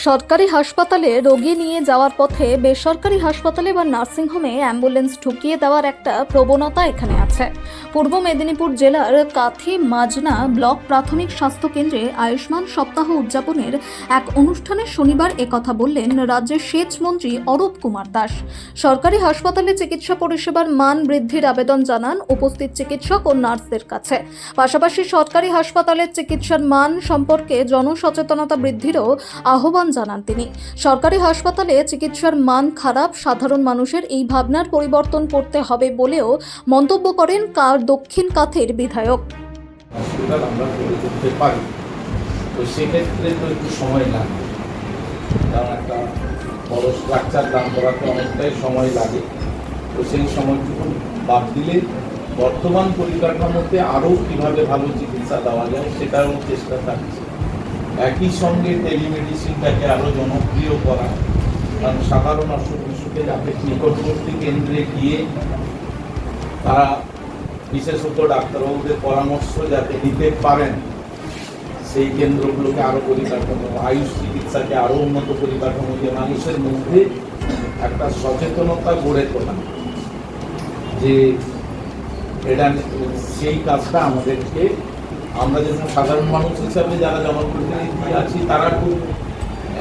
সরকারি হাসপাতালে রোগী নিয়ে যাওয়ার পথে বেসরকারি হাসপাতালে বা নার্সিংহোমে অ্যাম্বুলেন্স ঢুকিয়ে দেওয়ার একটা প্রবণতা এখানে আছে। পূর্ব মেদিনীপুর জেলার কাথি মাজনা ব্লক প্রাথমিক স্বাস্থ্য কেন্দ্রে আয়ুষ্মান সপ্তাহ উদযাপনের এক অনুষ্ঠানে শনিবার একথা বললেন রাজ্যের সেচ মন্ত্রী অরূপ কুমার দাস। সরকারি হাসপাতালে চিকিৎসা পরিষেবার মান বৃদ্ধির আবেদন জানান উপস্থিত চিকিৎসক ও নার্সদের কাছে। পাশাপাশি সরকারি হাসপাতালের চিকিৎসার মান সম্পর্কে জনসচেতনতা বৃদ্ধিরও আহ্বান জানান তিনি। সরকারি হাসপাতালে চিকিৎসার মান খারাপ, সাধারণ মানুষের এই ভাবনার পরিবর্তন করতে হবে বলেও মন্তব্য করেন দক্ষিণ কাথের বিধায়ক। হসপিটাল আমরা তৈরি করতে পারি, তো সেক্ষেত্রে তো একটু সময় লাগে, কারণ একটা বড় স্ট্রাকচার দান করাতে অনেকটাই সময় লাগে। তো সেই সময়টুকু বাদ দিলে বর্তমান পরিকাঠামোতে আরও কীভাবে ভালো চিকিৎসা দেওয়া যায় সেটারও চেষ্টা থাকছে। একই সঙ্গে টেলিমেডিসিনটাকে আরও জনপ্রিয় করা, কারণ সাধারণ অসুখ বিসুখে যাতে নিকটবর্তী কেন্দ্রে গিয়ে তারা বিশেষত ডাক্তারবাবুদের পরামর্শ যাতে নিতে পারেন, সেই কেন্দ্রগুলোকে আরও পরিকাঠামো, আয়ুষ চিকিৎসাকে আরও উন্নত পরিকাঠামো দিয়ে মানুষের মধ্যে একটা সচেতনতা গড়ে তোলা, যে এটা সেই কাজটা আমাদেরকে, আমরা যেমন সাধারণ মানুষ হিসাবে যারা জনপ্রতিনিধি আছি তারা খুব,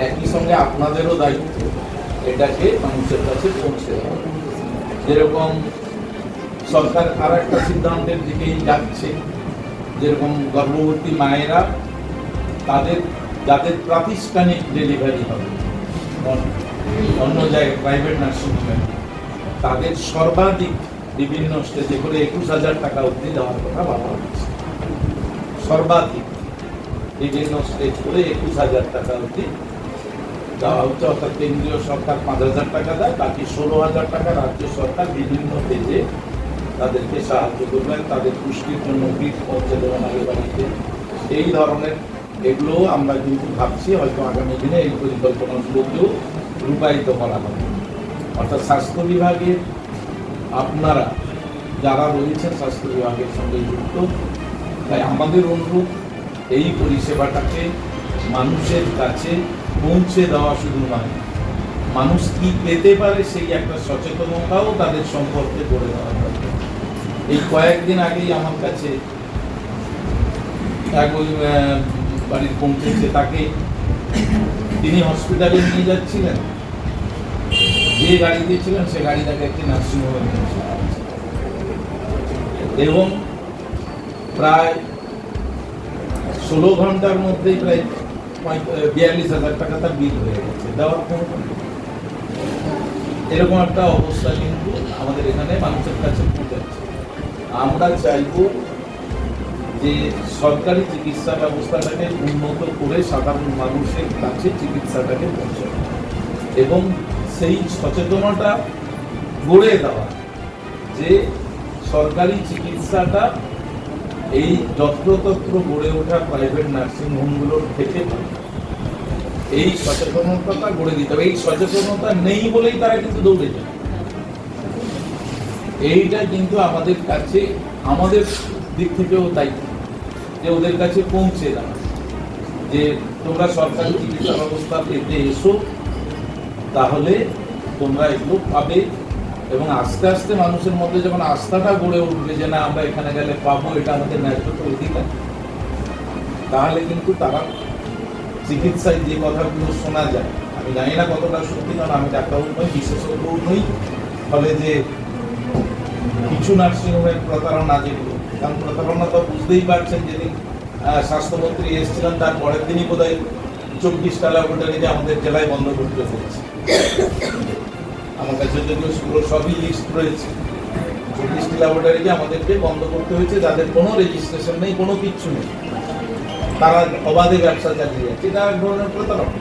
একই সঙ্গে আপনাদেরও দায়িত্ব এটাকে মানুষের কাছে পৌঁছে দেওয়া। যেরকম সরকার আর একটা সিদ্ধান্তের দিকেই যাচ্ছে, যেরকম গর্ভবতী মায়েরা তাদের যাদের প্রাতিষ্ঠানিক ডেলিভারি হবে অন্য জায়গায় প্রাইভেট নার্সিংহোমে, তাদের সর্বাধিক বিভিন্ন স্টেজে করে 21,000 টাকা অবধি দেওয়ার কথা বলা হচ্ছে। সর্বাধিক বিভিন্ন স্টেজ করে 21,000 টাকা অবধি দেওয়া হচ্ছে, অর্থাৎ কেন্দ্রীয় সরকার 5,000 টাকা দেয়, বাকি 16,000 টাকা রাজ্য সরকার বিভিন্ন পেজে তাদেরকে সাহায্য করবেন, তাদের পুষ্টির জন্য কিট পৌঁছে দেবেন আগে বাড়িতে। এই ধরনের এগুলো আমরা কিন্তু ভাবছি হয়তো আগামী দিনে এই পরিকল্পনাগুলোকেও রূপায়িত করা হবে। অর্থাৎ স্বাস্থ্য বিভাগের আপনারা যারা রয়েছেন স্বাস্থ্য বিভাগের সঙ্গে যুক্ত, তাই আমাদের অনুরোধ এই পরিষেবাটাকে মানুষের কাছে পৌঁছে দেওয়া শুধু নয়, মানুষ কি পেতে পারে সেই একটা সচেতনতাও তাদের সম্পর্কে গড়ে দেওয়া দরকার। এই কয়েকদিন আগেই আমার কাছে এক বাড়ির পৌঁছেছে, তাকে তিনি হসপিটালে নিয়ে যাচ্ছিলেন, যে গাড়িতে ছিলেন সে গাড়ি তাকে একটি নার্সিংহোমে নিয়ে, এবং প্রায় 16 ঘন্টার মধ্যেই প্রায় 42,000 টাকা তার বিল হয়ে গেছে দেওয়ার কোনো। এরকম একটা অবস্থা কিন্তু আমাদের এখানে মানুষের কাছে পৌঁছাচ্ছে। আমরা চাইব যে সরকারি চিকিৎসা ব্যবস্থাটাকে উন্নত করে সাধারণ মানুষের কাছে চিকিৎসাটাকে পৌঁছানো এবং সেই সচেতনতা গড়ে দেওয়া, যে সরকারি চিকিৎসাটা এই যত্রতত্র গড়ে ওঠা প্রাইভেট নার্সিংহোমগুলোর থেকে এই সচেতনতাটা গড়ে দিতে হবে। এই সচেতনতা নেই বলেই তারা কিন্তু দৌড়ে যায়। এইটা কিন্তু আমাদের কাছে, আমাদের দিক থেকেও দায়িত্ব যে ওদের কাছে পৌঁছে দেওয়া, যে তোমরা সরকারি চিকিৎসা ব্যবস্থা পেতে এসো, তাহলে তোমরা এগুলো পাবে। এবং আস্তে আস্তে মানুষের মধ্যে যখন আস্থাটা গড়ে উঠবে যে না আমরা এখানে গেলে পাবো, এটা আমাদের ন্যায্য অধিকার, তাহলে কিন্তু তারা চিকিৎসায় যে কথাগুলো শোনা যায়, আমি জানি না কতটা সত্যি, কারণ আমি ডাক্তারবাবু নই, বিশেষজ্ঞও নই, ফলে যে কিছু নার্সিংহোমের প্রতারণা, যেগুলো, কারণ প্রতারণা তো বুঝতেই পারছেন, যেদিন স্বাস্থ্যমন্ত্রী এসেছিলেন তার পরের দিনই বোধহয় 24টা ল্যাবরেটরিকে আমাদের জেলায় বন্ধ করতে হয়েছে। আমার কাছে যদিও সেগুলো সবই লিস্ট রয়েছে, 24টি ল্যাবরেটরিকে আমাদেরকে বন্ধ করতে হয়েছে, যাদের কোনো রেজিস্ট্রেশন নেই, কোনো কিচ্ছু নেই, তারা অবাধে ব্যবসা চালিয়ে যাচ্ছে। এটা এক ধরনের প্রতারণা।